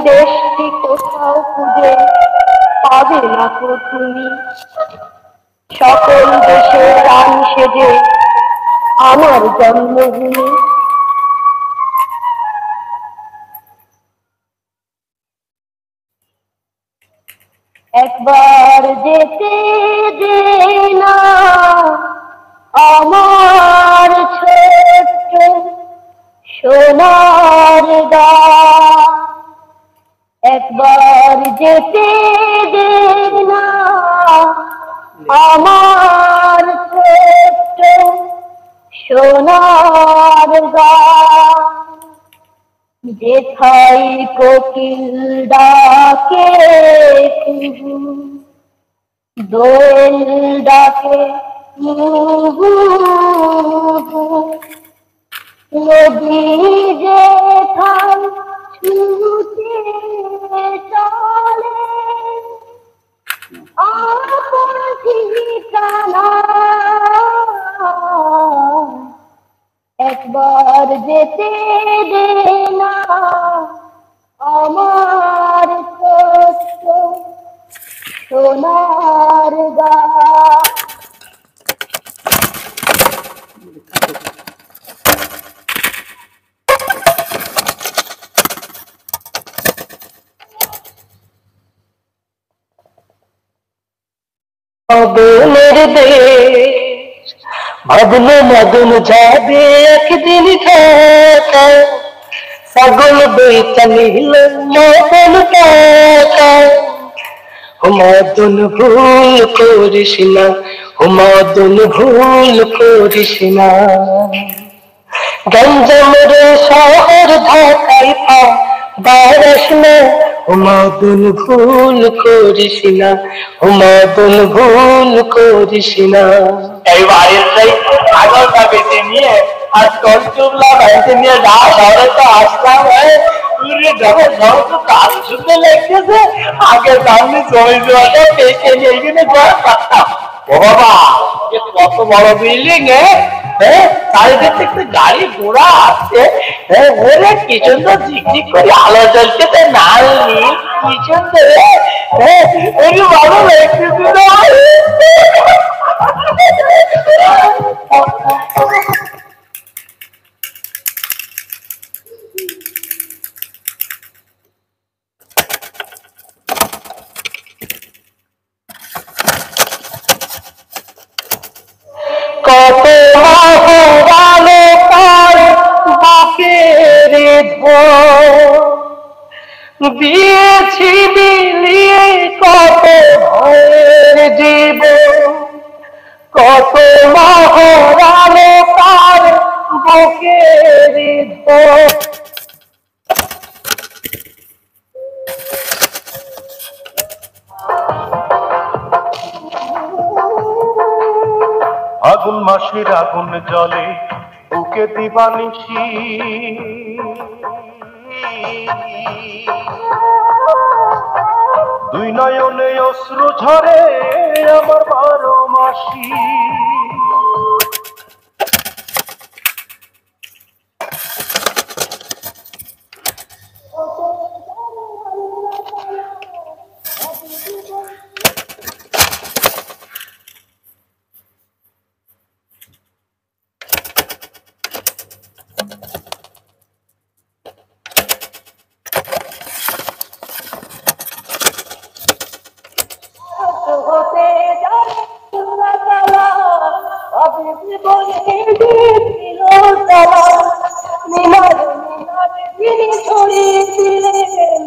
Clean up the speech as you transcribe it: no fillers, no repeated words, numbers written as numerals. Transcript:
দেশটি কোথাও খুঁজে পাবে না তো তুমি, সকল দেশের রানী সেজে আমার জন্মভূমি। একবার যেতে দে না আমার ছোট্ট সোনার গাঁ, একবার যেতে দে না আমার ছোট্ট সোনার গাঁ, যেথায় কোকিল ডাকে কুহু, দোয়েল ডাকে মুহু, নদী যেথায় ছুটে চলে আপন ঠিকানা, একবার যেতে দে না আমার ছোট্ট সোনার গাঁ। অবনের দেশ ভাবলো মদন যাবে একদিন ঢাকা, ছাগল বেচা নিল মদন টাকা। ও মদন ভুল করিস না, ও মদন ভুল করিস না, গঞ্জামের শহর ঢাকায় পা বারাস না। ও মদন ভুল করিস না, ও মদন ভুল করিস না। এই বাড়ির সেই ছাগলটা বেঁচে নিয়ে আর তন্তুলা বেঁচে নিয়ে যা শহরে তো আসলাম, যখন সমস্ত কাজ শুনতে লাগতেছে আগে সামনে জমি জোয়াটা পেকে নিয়ে এখানে জোয়ার পারতাম। ও বাবা, কত বড় বিল্ডিং! চারিদিক থেকে গাড়ি ঘোড়া আসছে, কি সুন্দর ঝিকঝিক করে আলো জ্বলছে, নাল নীল কি সুন্দর, ভালো লাগতেছে না। কত মহরানো তার বাকের দিয়েছি বিলিয়ে কত ভয়ের জীবন, কত মহরানো তার বুকের আগুন মাসের আগুন জলে বুকে দিবানিশি, দুই নয়নে অশ্রু ঝরে আমার 12 মাসি। ছড়িয়ে দিলেন